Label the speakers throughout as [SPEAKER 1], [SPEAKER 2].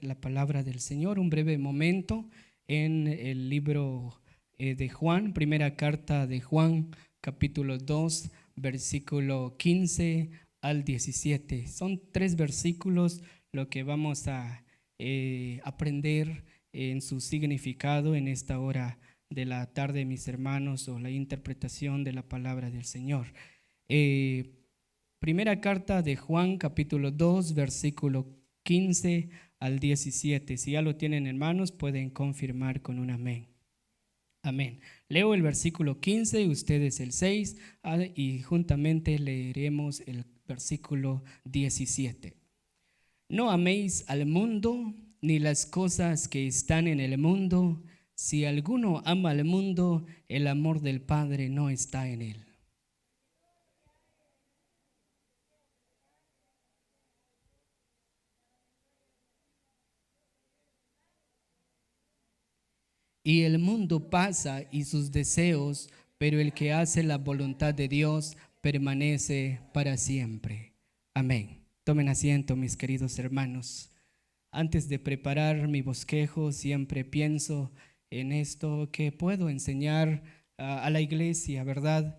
[SPEAKER 1] la palabra del Señor un breve momento en el libro de Juan, primera carta de Juan, capítulo 2, versículo 15 al 17. Son 3 versículos lo que vamos a aprender en su significado en esta hora de la tarde, mis hermanos, o la interpretación de la palabra del Señor. Primera carta de Juan, capítulo 2, versículo 15 al 17. Si ya lo tienen, hermanos, pueden confirmar con un amén. Amén. Leo el versículo 15, ustedes el 6, y juntamente leeremos el versículo 17. No améis al mundo ni las cosas que están en el mundo. Si alguno ama al mundo, el amor del Padre no está en él. Y el mundo pasa y sus deseos, pero el que hace la voluntad de Dios permanece para siempre. Amén. Tomen asiento, mis queridos hermanos. Antes de preparar mi bosquejo, siempre pienso en esto que puedo enseñar a la iglesia, ¿verdad?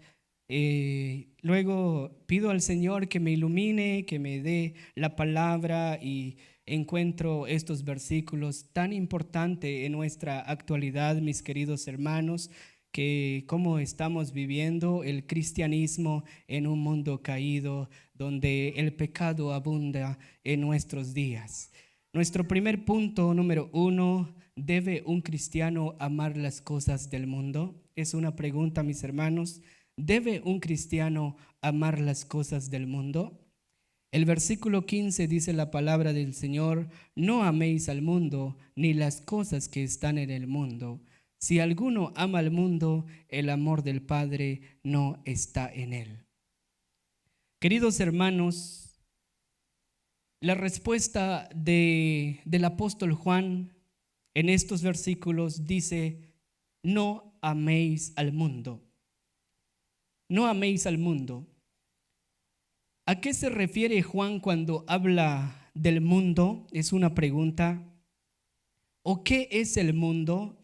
[SPEAKER 1] Luego pido al Señor que me ilumine, que me dé la palabra, y encuentro estos versículos tan importantes en nuestra actualidad, mis queridos hermanos, que cómo estamos viviendo el cristianismo en un mundo caído donde el pecado abunda en nuestros días. Nuestro primer punto, número 1, ¿debe un cristiano amar las cosas del mundo? Es una pregunta, mis hermanos. ¿Debe un cristiano amar las cosas del mundo? El versículo 15 dice la palabra del Señor: no améis al mundo ni las cosas que están en el mundo. Si alguno ama al mundo, el amor del Padre no está en él. Queridos hermanos, la respuesta del apóstol Juan en estos versículos dice: no améis al mundo. No améis al mundo. ¿A qué se refiere Juan cuando habla del mundo? Es una pregunta. ¿O qué es el mundo?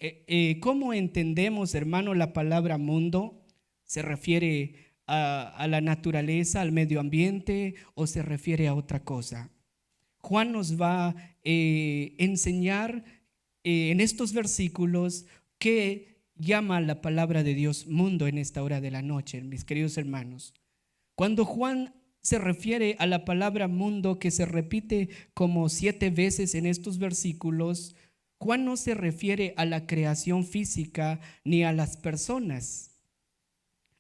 [SPEAKER 1] ¿Cómo entendemos, hermano, la palabra mundo? ¿Se refiere a la naturaleza, al medio ambiente, o se refiere a otra cosa? Juan nos va a enseñar en estos versículos qué llama la palabra de Dios mundo en esta hora de la noche, mis queridos hermanos. Cuando Juan se refiere a la palabra mundo, que se repite como 7 veces en estos versículos, Juan no se refiere a la creación física ni a las personas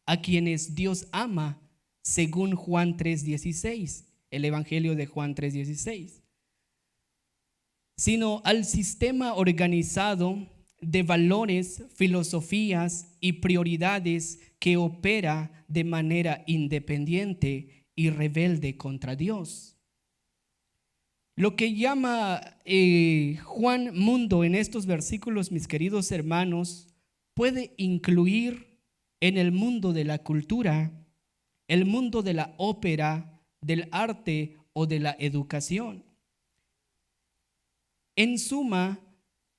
[SPEAKER 1] a quienes Dios ama, según Juan 3:16, el Evangelio de Juan 3:16, sino al sistema organizado de valores, filosofías y prioridades que opera de manera independiente y rebelde contra Dios. Lo que llama Juan mundo en estos versículos, mis queridos hermanos, puede incluir en el mundo de la cultura, el mundo de la ópera, del arte o de la educación. En suma,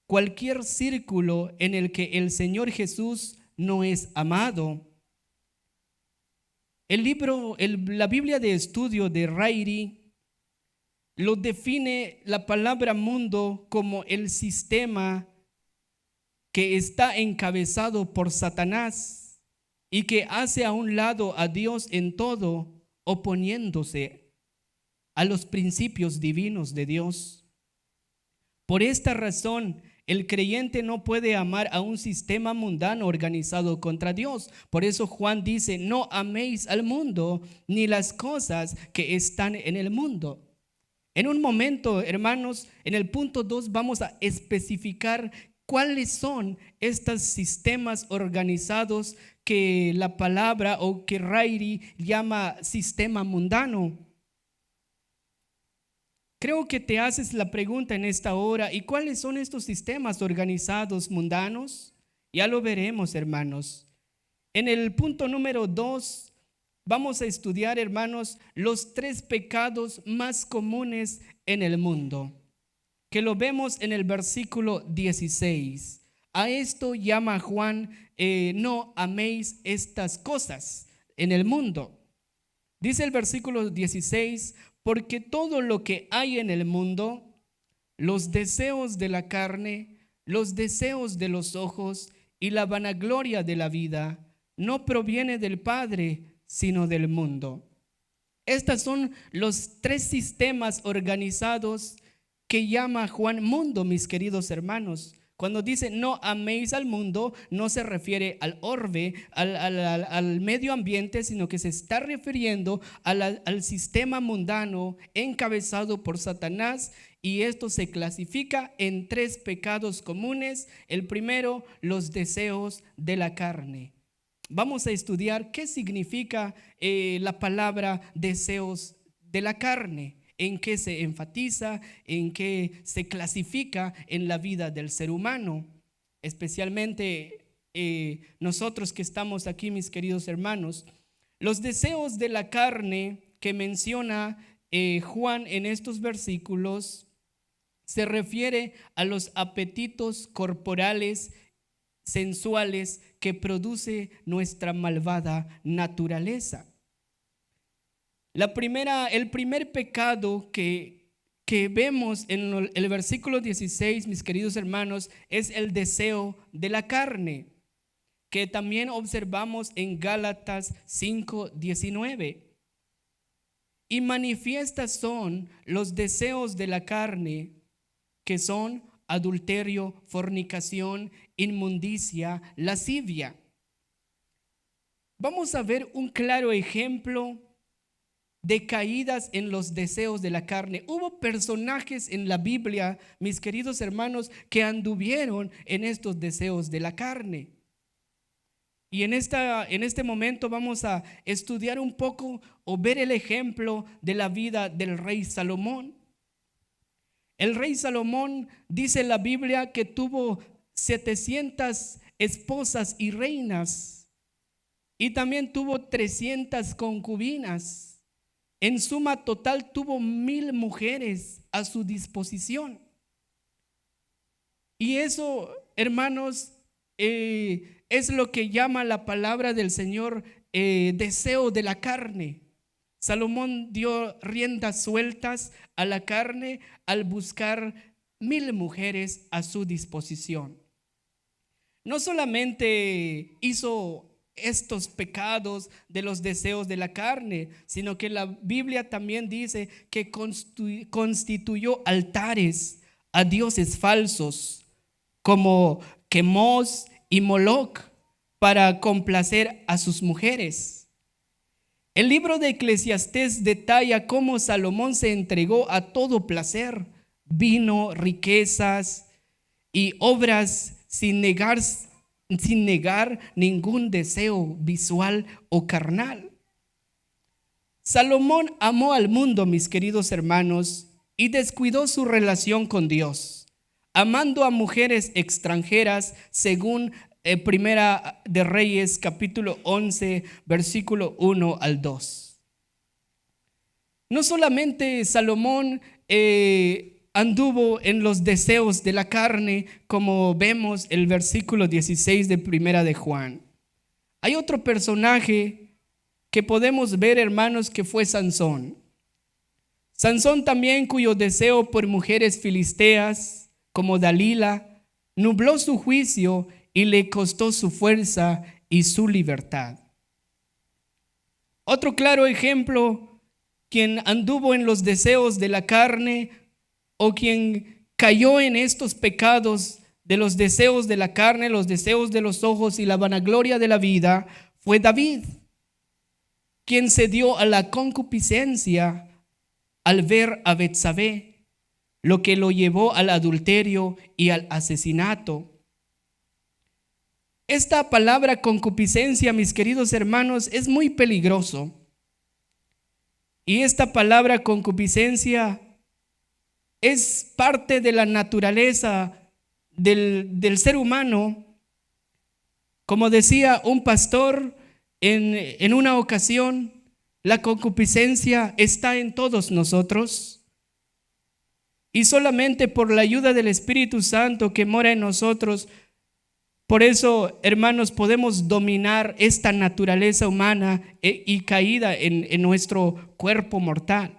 [SPEAKER 1] cualquier círculo en el que el Señor Jesús no es amado. La Biblia de estudio de Ryrie lo define la palabra mundo como el sistema que está encabezado por Satanás y que hace a un lado a Dios en todo, oponiéndose a los principios divinos de Dios. Por esta razón, el creyente no puede amar a un sistema mundano organizado contra Dios. Por eso Juan dice: no améis al mundo ni las cosas que están en el mundo. En un momento, hermanos, en el punto 2 vamos a especificar cuáles son estos sistemas organizados que la palabra o que Ryrie llama sistema mundano. Creo que te haces la pregunta en esta hora: ¿y cuáles son estos sistemas organizados mundanos? Ya lo veremos, hermanos. En el punto número 2 vamos a estudiar, hermanos, los 3 pecados más comunes en el mundo. que lo vemos en el versículo 16. A esto llama Juan, no améis estas cosas en el mundo. Dice el versículo 16, porque todo lo que hay en el mundo, los deseos de la carne, los deseos de los ojos y la vanagloria de la vida, no proviene del Padre, sino del mundo. Estos son los tres sistemas organizados que llama Juan mundo, mis queridos hermanos. Cuando dice no améis al mundo, no se refiere al orbe, al medio ambiente, sino que se está refiriendo al sistema mundano encabezado por Satanás, y esto se clasifica en tres pecados comunes. El primero, los deseos de la carne. Vamos a estudiar qué significa la palabra deseos de la carne, en qué se enfatiza, en qué se clasifica en la vida del ser humano. Especialmente nosotros que estamos aquí, mis queridos hermanos. Los deseos de la carne que menciona Juan en estos versículos se refiere a los apetitos corporales, sensuales que produce nuestra malvada naturaleza. El primer pecado que vemos en el versículo 16, mis queridos hermanos, es el deseo de la carne, que también observamos en Gálatas 5:19. Y manifiestas son los deseos de la carne, que son adulterio, fornicación, inmundicia, lascivia. Vamos a ver un claro ejemplo de caídas en los deseos de la carne. Hubo personajes en la Biblia, mis queridos hermanos, que anduvieron en estos deseos de la carne. Y en este momento vamos a estudiar un poco o ver el ejemplo de la vida del rey Salomón. El rey Salomón, dice la Biblia, que tuvo 700 esposas y reinas, y también tuvo 300 concubinas. En suma total tuvo 1000 mujeres a su disposición. Y eso, hermanos, es lo que llama la palabra del Señor deseo de la carne. Salomón dio riendas sueltas a la carne al buscar 1000 mujeres a su disposición. No solamente hizo estos pecados de los deseos de la carne, sino que la Biblia también dice que constituyó altares a dioses falsos como Quemos y Moloc para complacer a sus mujeres. El libro de Eclesiastés detalla cómo Salomón se entregó a todo placer, vino, riquezas y obras sin negar ningún deseo visual o carnal. Salomón amó al mundo, mis queridos hermanos, y descuidó su relación con Dios, amando a mujeres extranjeras, según Primera de Reyes, capítulo 11, versículo 1 al 2. No solamente Salomón anduvo en los deseos de la carne, como vemos el versículo 16 de Primera de Juan. Hay otro personaje que podemos ver, hermanos, que fue Sansón. Sansón también, cuyo deseo por mujeres filisteas como Dalila nubló su juicio y le costó su fuerza y su libertad. Otro claro ejemplo, quien anduvo en los deseos de la carne o quien cayó en estos pecados de los deseos de la carne, los deseos de los ojos y la vanagloria de la vida, fue David, quien se dio a la concupiscencia al ver a Betsabé, lo que lo llevó al adulterio y al asesinato. Esta palabra concupiscencia, mis queridos hermanos, es muy peligroso. Y esta palabra concupiscencia es parte de la naturaleza del ser humano. Como decía un pastor en una ocasión, la concupiscencia está en todos nosotros. Y solamente por la ayuda del Espíritu Santo que mora en nosotros, por eso, hermanos, podemos dominar esta naturaleza humana y caída en nuestro cuerpo mortal.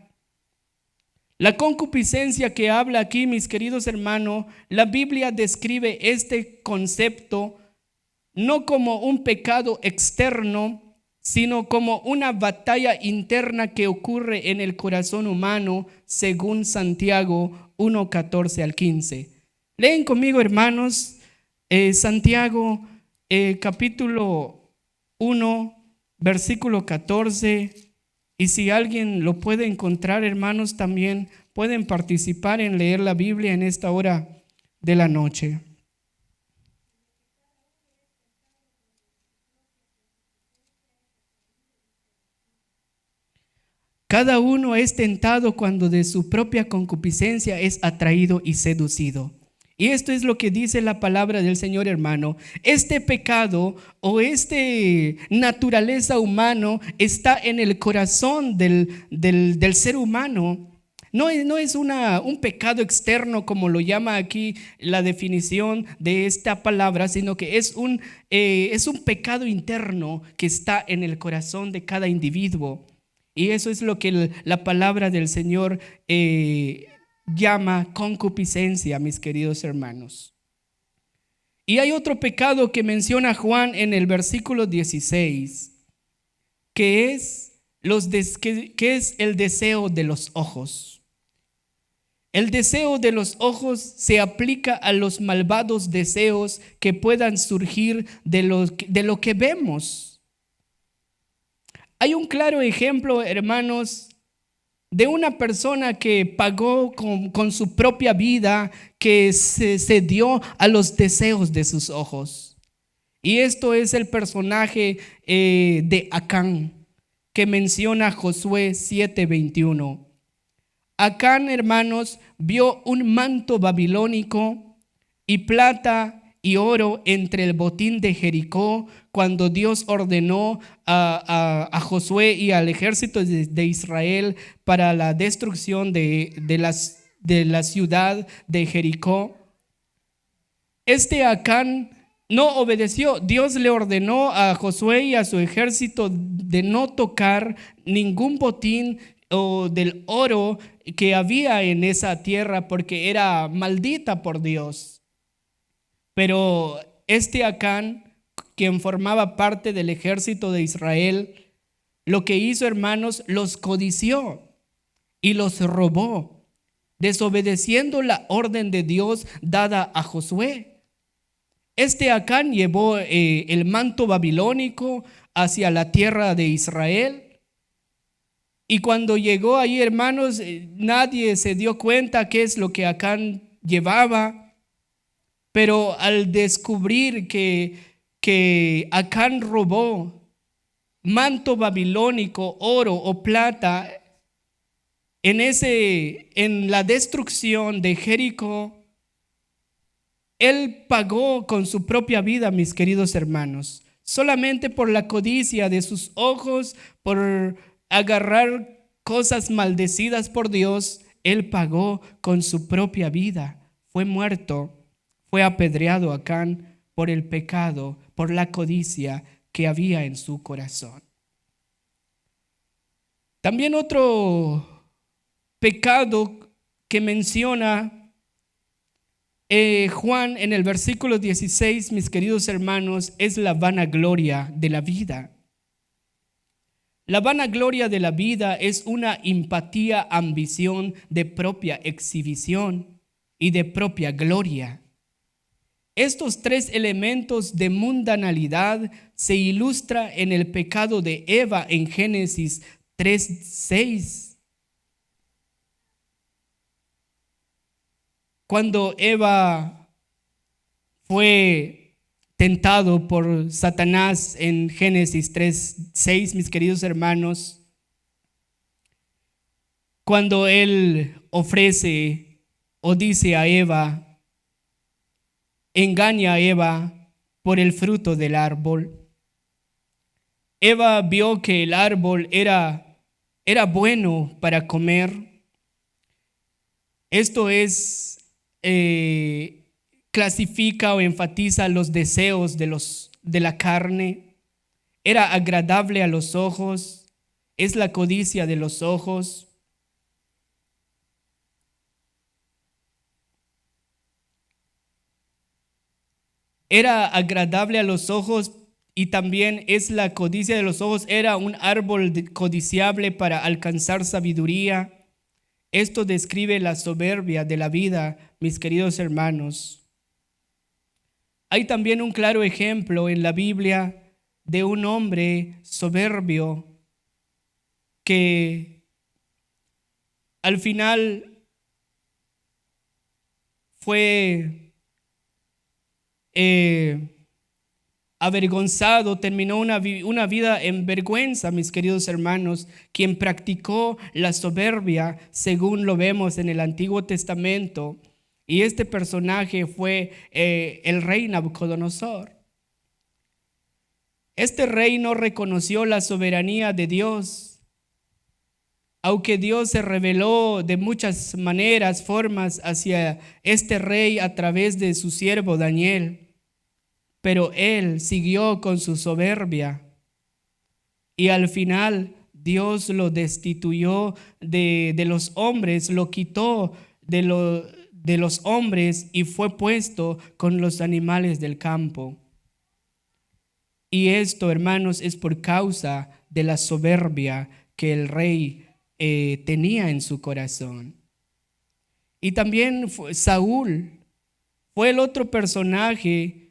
[SPEAKER 1] La concupiscencia que habla aquí, mis queridos hermanos, la Biblia describe este concepto no como un pecado externo, sino como una batalla interna que ocurre en el corazón humano, según Santiago 1:14 al 15. Leen conmigo, hermanos, Santiago capítulo 1, versículo 14. Y si alguien lo puede encontrar, hermanos, también pueden participar en leer la Biblia en esta hora de la noche. Cada uno es tentado cuando de su propia concupiscencia es atraído y seducido. Y esto es lo que dice la palabra del Señor, hermano. Este pecado o este naturaleza humano está en el corazón del ser humano. No es un pecado externo como lo llama aquí la definición de esta palabra, sino que es un pecado interno que está en el corazón de cada individuo. Y eso es lo que la palabra del Señor llama concupiscencia, mis queridos hermanos. Y hay otro pecado que menciona Juan en el versículo 16, que es el deseo de los ojos. El deseo de los ojos se aplica a los malvados deseos que puedan surgir de lo que vemos. Hay un claro ejemplo, hermanos, de una persona que pagó con su propia vida, que se cedió a los deseos de sus ojos. Y esto es el personaje de Acán, que menciona Josué 7:21. Acán, hermanos, vio un manto babilónico y plata y oro entre el botín de Jericó, cuando Dios ordenó a Josué y al ejército de Israel para la destrucción de la ciudad de Jericó. Este Acán no obedeció. Dios le ordenó a Josué y a su ejército de no tocar ningún botín o del oro que había en esa tierra, porque era maldita por Dios. Pero este Acán, quien formaba parte del ejército de Israel, lo que hizo, hermanos, los codició y los robó, desobedeciendo la orden de Dios dada a Josué. Este Acán llevó el manto babilónico hacia la tierra de Israel. Y cuando llegó ahí, hermanos, nadie se dio cuenta qué es lo que Acán llevaba. Pero al descubrir que Acán robó manto babilónico, oro o plata, en la destrucción de Jericó, él pagó con su propia vida, mis queridos hermanos, solamente por la codicia de sus ojos, por agarrar cosas maldecidas por Dios. Él pagó con su propia vida, fue muerto. Fue apedreado Acán por el pecado, por la codicia que había en su corazón. También otro pecado que menciona Juan en el versículo 16, mis queridos hermanos, es la vanagloria de la vida. La vanagloria de la vida es una impatía, ambición de propia exhibición y de propia gloria. Estos tres elementos de mundanalidad se ilustra en el pecado de Eva en Génesis 3:6. Cuando Eva fue tentado por Satanás en Génesis 3:6, mis queridos hermanos, cuando él ofrece o dice a Eva, engaña a Eva por el fruto del árbol. Eva vio que el árbol era bueno para comer, Esto es, clasifica o enfatiza los deseos de la carne. Era agradable a los ojos, es la codicia de los ojos. Era agradable a los ojos y también es la codicia de los ojos. Era un árbol codiciable para alcanzar sabiduría. Esto describe la soberbia de la vida, mis queridos hermanos. Hay también un claro ejemplo en la Biblia de un hombre soberbio que al final fue avergonzado, terminó una vida en vergüenza, mis queridos hermanos, quien practicó la soberbia según lo vemos en el Antiguo Testamento. Y este personaje fue el rey Nabucodonosor. Este rey no reconoció la soberanía de Dios, aunque Dios se reveló de muchas maneras, formas hacia este rey a través de su siervo Daniel. Pero él siguió con su soberbia y al final Dios lo destituyó de los hombres, lo quitó de los hombres y fue puesto con los animales del campo. Y esto, hermanos, es por causa de la soberbia que el rey tenía en su corazón. Y también Saúl fue el otro personaje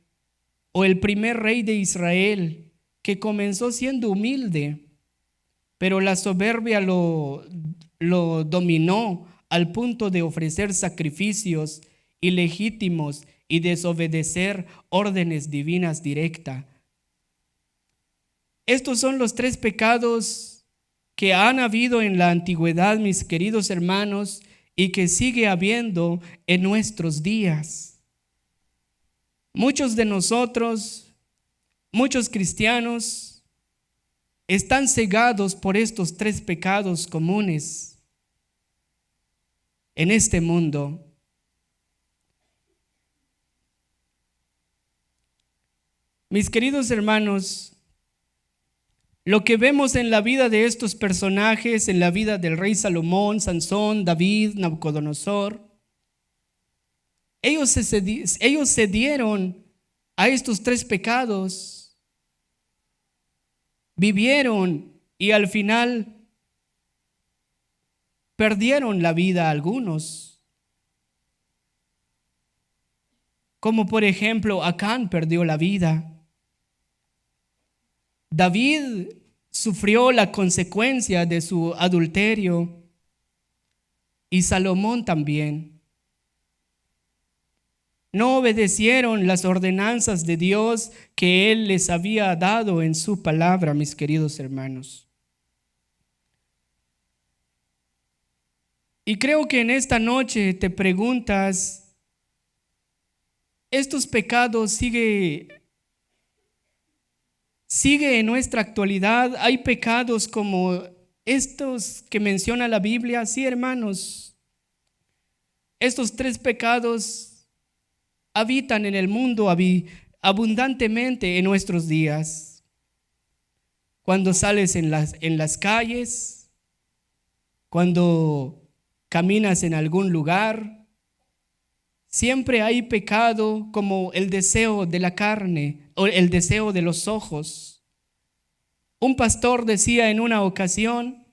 [SPEAKER 1] o el primer rey de Israel que comenzó siendo humilde, pero la soberbia lo dominó al punto de ofrecer sacrificios ilegítimos y desobedecer órdenes divinas directas. Estos son los 3 pecados que han habido en la antigüedad, mis queridos hermanos, y que sigue habiendo en nuestros días. Muchos de nosotros, muchos cristianos, están cegados por estos 3 pecados comunes en este mundo. Mis queridos hermanos, lo que vemos en la vida de estos personajes, en la vida del rey Salomón, Sansón, David, Nabucodonosor, ellos cedieron a estos 3 pecados, vivieron y al final perdieron la vida algunos. Como por ejemplo, Acán perdió la vida. David sufrió la consecuencia de su adulterio y Salomón también. No obedecieron las ordenanzas de Dios que Él les había dado en su palabra, mis queridos hermanos. Y creo que en esta noche te preguntas, ¿estos pecados sigue en nuestra actualidad? ¿Hay pecados como estos que menciona la Biblia? Sí, hermanos. Estos 3 pecados habitan en el mundo abundantemente en nuestros días. Cuando sales en las calles, cuando caminas en algún lugar, siempre hay pecado como el deseo de la carne o el deseo de los ojos. Un pastor decía en una ocasión,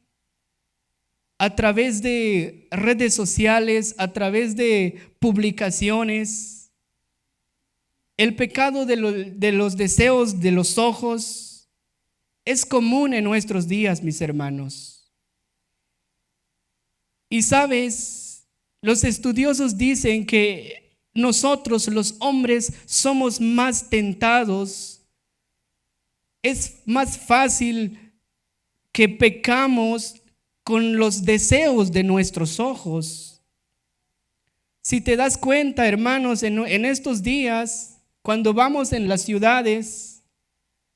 [SPEAKER 1] a través de redes sociales, a través de publicaciones, el pecado de los deseos de los ojos es común en nuestros días, mis hermanos. Y sabes, los estudiosos dicen que nosotros los hombres somos más tentados. Es más fácil que pecamos con los deseos de nuestros ojos. Si te das cuenta, hermanos, en estos días, cuando vamos en las ciudades,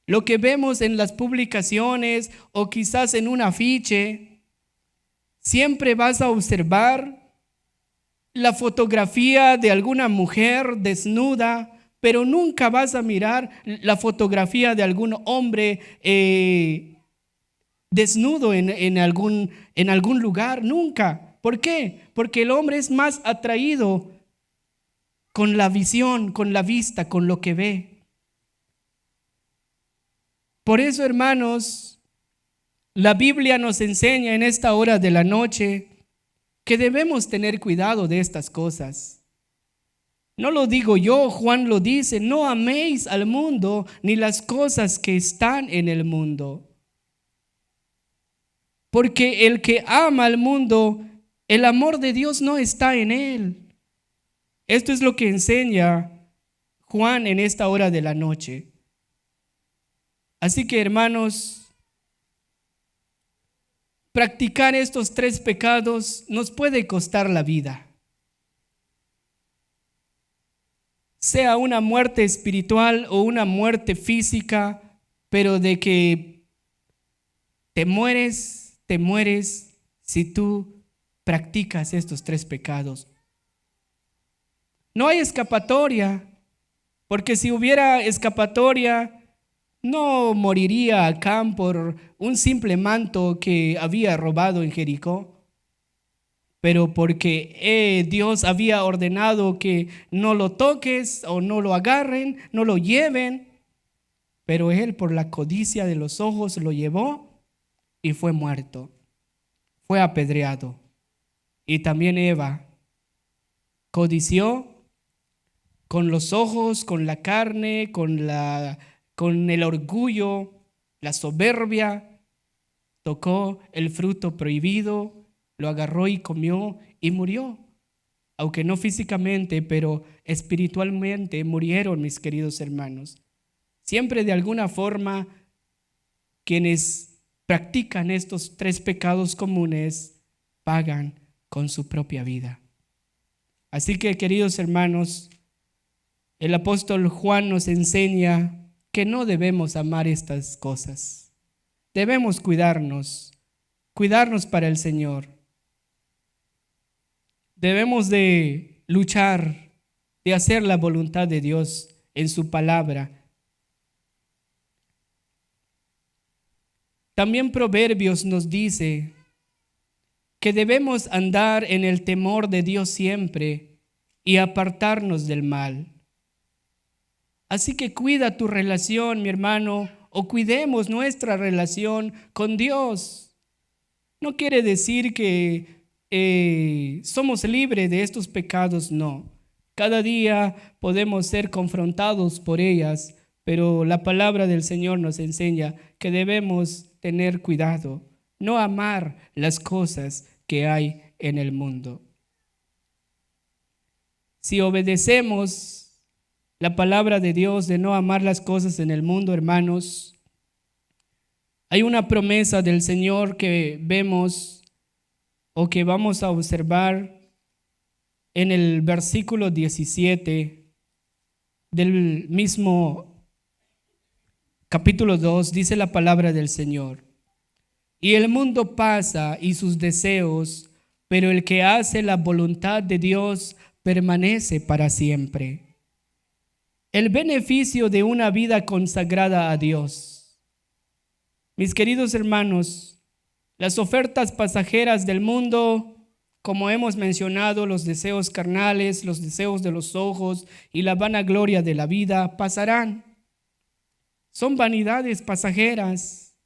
[SPEAKER 1] lo que vemos en las publicaciones o quizás en un afiche, siempre vas a observar la fotografía de alguna mujer desnuda, pero nunca vas a mirar la fotografía de algún hombre desnudo en algún lugar, nunca. ¿Por qué? Porque el hombre es más atraído con la visión, con la vista, con lo que ve. Por eso, hermanos, la Biblia nos enseña en esta hora de la noche que debemos tener cuidado de estas cosas. No lo digo yo, Juan lo dice: no améis al mundo ni las cosas que están en el mundo. Porque el que ama al mundo, el amor de Dios no está en él. Esto es lo que enseña Juan en esta hora de la noche. Así que, hermanos, practicar estos 3 pecados nos puede costar la vida. Sea una muerte espiritual o una muerte física, pero de que te mueres si tú practicas estos 3 pecados. No hay escapatoria, porque si hubiera escapatoria, no moriría Acán por un simple manto que había robado en Jericó, pero porque Dios había ordenado que no lo toques o no lo agarren, no lo lleven, pero él por la codicia de los ojos lo llevó y fue muerto, fue apedreado. Y también Eva codició con los ojos, con la carne, con el orgullo, la soberbia, tocó el fruto prohibido, lo agarró y comió y murió. Aunque no físicamente, pero espiritualmente murieron, mis queridos hermanos. Siempre de alguna forma, quienes practican estos 3 pecados comunes pagan con su propia vida. Así que, queridos hermanos, el apóstol Juan nos enseña que no debemos amar estas cosas. Debemos cuidarnos para el Señor. Debemos de luchar, de hacer la voluntad de Dios en su palabra. También Proverbios nos dice que debemos andar en el temor de Dios siempre y apartarnos del mal. Así que cuida tu relación, mi hermano, o cuidemos nuestra relación con Dios. No quiere decir que somos libres de estos pecados, no. Cada día podemos ser confrontados por ellas, pero la palabra del Señor nos enseña que debemos tener cuidado, no amar las cosas que hay en el mundo. Si obedecemos la palabra de Dios de no amar las cosas en el mundo, hermanos, hay una promesa del Señor que vemos o que vamos a observar en el versículo 17 del mismo capítulo 2, dice la palabra del Señor: y el mundo pasa y sus deseos, pero el que hace la voluntad de Dios permanece para siempre. El beneficio de una vida consagrada a Dios. Mis queridos hermanos, las ofertas pasajeras del mundo, como hemos mencionado, los deseos carnales, los deseos de los ojos y la vanagloria de la vida pasarán. Son vanidades pasajeras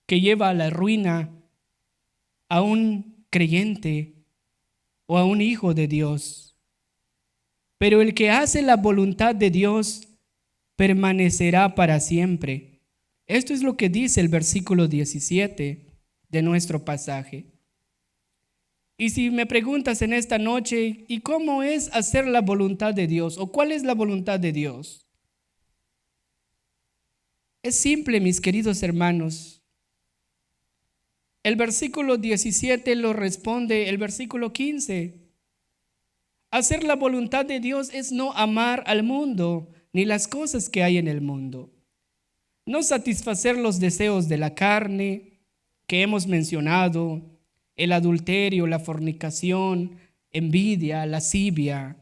[SPEAKER 1] que lleva a la ruina a un creyente o a un hijo de Dios. Pero el que hace la voluntad de Dios permanecerá para siempre. Esto es lo que dice el versículo 17 de nuestro pasaje. Y si me preguntas en esta noche, ¿y cómo es hacer la voluntad de Dios? ¿O cuál es la voluntad de Dios? Es simple, mis queridos hermanos. El versículo 17 lo responde el versículo 15. Hacer la voluntad de Dios es no amar al mundo ni las cosas que hay en el mundo. No satisfacer los deseos de la carne que hemos mencionado, el adulterio, la fornicación, envidia, lascivia.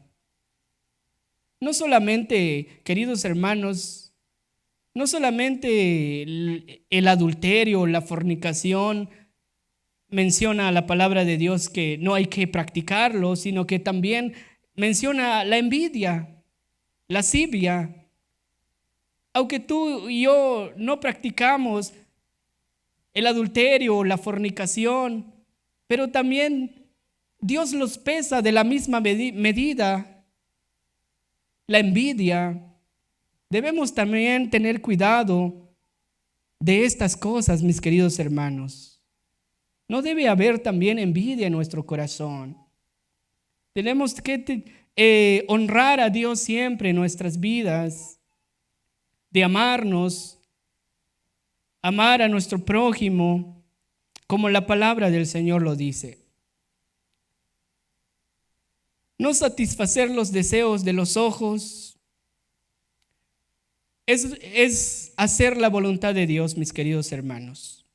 [SPEAKER 1] No solamente, queridos hermanos, no solamente el adulterio, la fornicación, menciona la palabra de Dios que no hay que practicarlo, sino que también menciona la envidia, lascivia. Aunque tú y yo no practicamos el adulterio, la fornicación, pero también Dios los pesa de la misma medida. La envidia. Debemos también tener cuidado de estas cosas, mis queridos hermanos. No debe haber también envidia en nuestro corazón. Tenemos que honrar a Dios siempre en nuestras vidas, de amarnos, amar a nuestro prójimo, como la palabra del Señor lo dice. No satisfacer los deseos de los ojos es hacer la voluntad de Dios, mis queridos hermanos.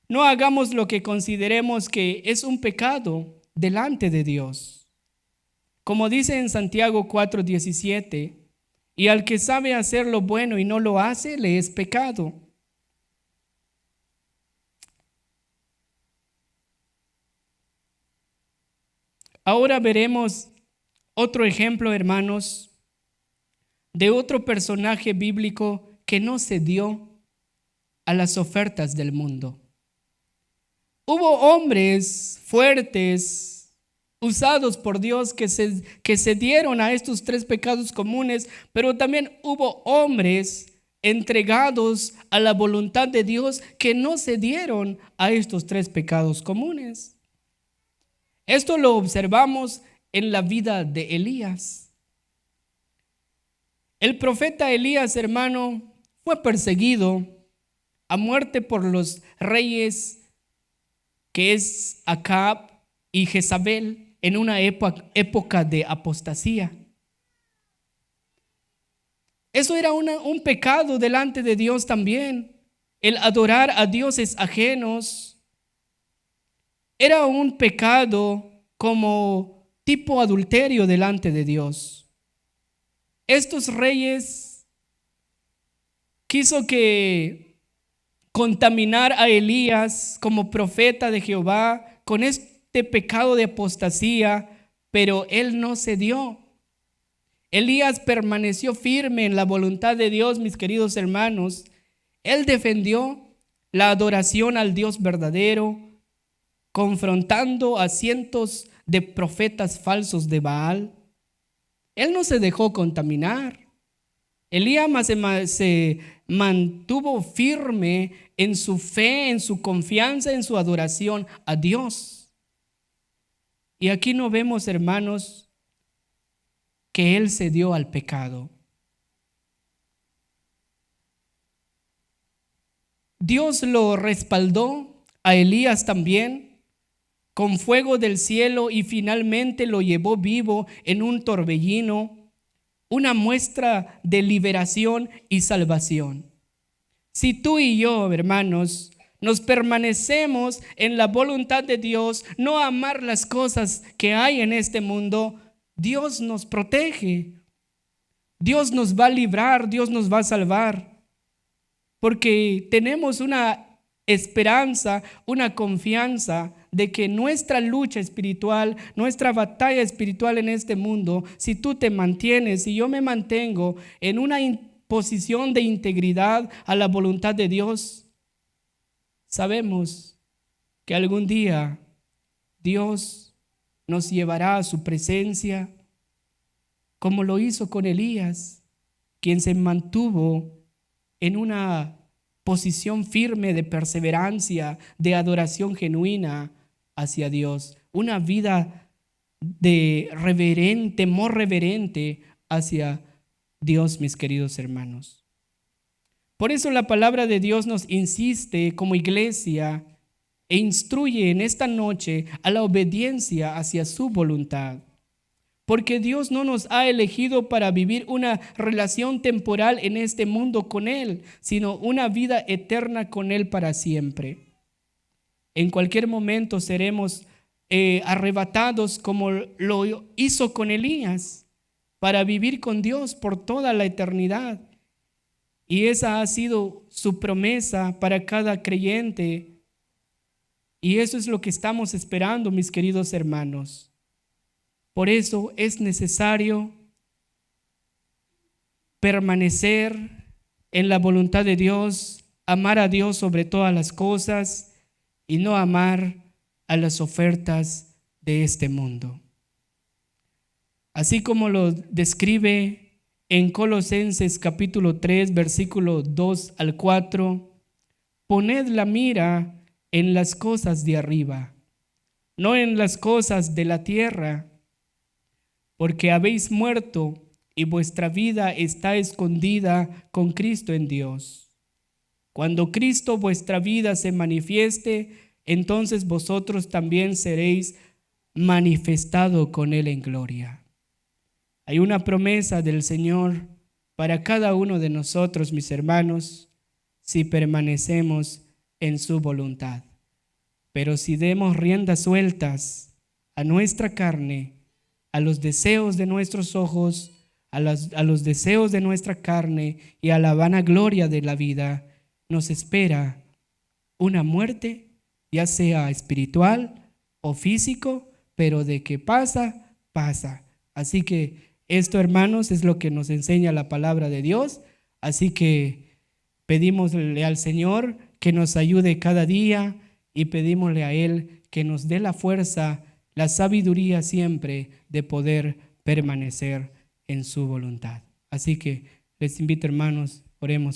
[SPEAKER 1] No hagamos lo que consideremos que es un pecado delante de Dios. Como dice en Santiago 4:17, y al que sabe hacer lo bueno y no lo hace, le es pecado. Ahora veremos otro ejemplo, hermanos, de otro personaje bíblico que no cedió a las ofertas del mundo. Hubo hombres fuertes, usados por Dios, que cedieron a estos tres pecados comunes, pero también hubo hombres entregados a la voluntad de Dios que no cedieron a estos tres pecados comunes. Esto lo observamos en la vida de Elías. El profeta Elías, hermano, fue perseguido a muerte por los reyes que es Acab y Jezabel en una época de apostasía. Eso era un pecado delante de Dios también, el adorar a dioses ajenos. Era un pecado como tipo adulterio delante de Dios. Estos reyes quiso que contaminar a Elías como profeta de Jehová con este pecado de apostasía, pero él no cedió. Elías permaneció firme en la voluntad de Dios, mis queridos hermanos. Él defendió la adoración al Dios verdadero, confrontando a cientos de profetas falsos de Baal. Él no se dejó contaminar. Elías se mantuvo firme en su fe, en su confianza, en su adoración a Dios. Y aquí no vemos, hermanos, que él cedió al pecado. Dios lo respaldó a Elías también con fuego del cielo y finalmente lo llevó vivo en un torbellino, una muestra de liberación y salvación. Si tú y yo, hermanos, nos permanecemos en la voluntad de Dios, no amar las cosas que hay en este mundo, Dios nos protege, Dios nos va a librar, Dios nos va a salvar, porque tenemos una esperanza, una confianza de que nuestra lucha espiritual, nuestra batalla espiritual en este mundo, si tú te mantienes, si yo me mantengo en una posición de integridad a la voluntad de Dios, sabemos que algún día Dios nos llevará a su presencia, como lo hizo con Elías, quien se mantuvo en una posición firme de perseverancia, de adoración genuina hacia Dios, una vida de temor reverente hacia Dios, mis queridos hermanos. Por eso la palabra de Dios nos insiste como iglesia e instruye en esta noche a la obediencia hacia su voluntad. Porque Dios no nos ha elegido para vivir una relación temporal en este mundo con Él, sino una vida eterna con Él para siempre. En cualquier momento seremos arrebatados como lo hizo con Elías, para vivir con Dios por toda la eternidad. Y esa ha sido su promesa para cada creyente. Y eso es lo que estamos esperando, mis queridos hermanos. Por eso es necesario permanecer en la voluntad de Dios, amar a Dios sobre todas las cosas y no amar a las ofertas de este mundo. Así como lo describe en Colosenses capítulo 3, versículo 2 al 4, poned la mira en las cosas de arriba, no en las cosas de la tierra, porque habéis muerto y vuestra vida está escondida con Cristo en Dios. Cuando Cristo vuestra vida se manifieste, entonces vosotros también seréis manifestado con Él en gloria. Hay una promesa del Señor para cada uno de nosotros, mis hermanos, si permanecemos en su voluntad. Pero si demos riendas sueltas a nuestra carne, a los deseos de nuestros ojos, a los deseos de nuestra carne y a la vanagloria de la vida, nos espera una muerte, ya sea espiritual o físico, pero de que pasa, pasa. Así que esto, hermanos, es lo que nos enseña la palabra de Dios. Así que pedimosle al Señor que nos ayude cada día y pedimosle a Él que nos dé la fuerza, la sabiduría siempre de poder permanecer en su voluntad. Así que les invito, hermanos, oremos.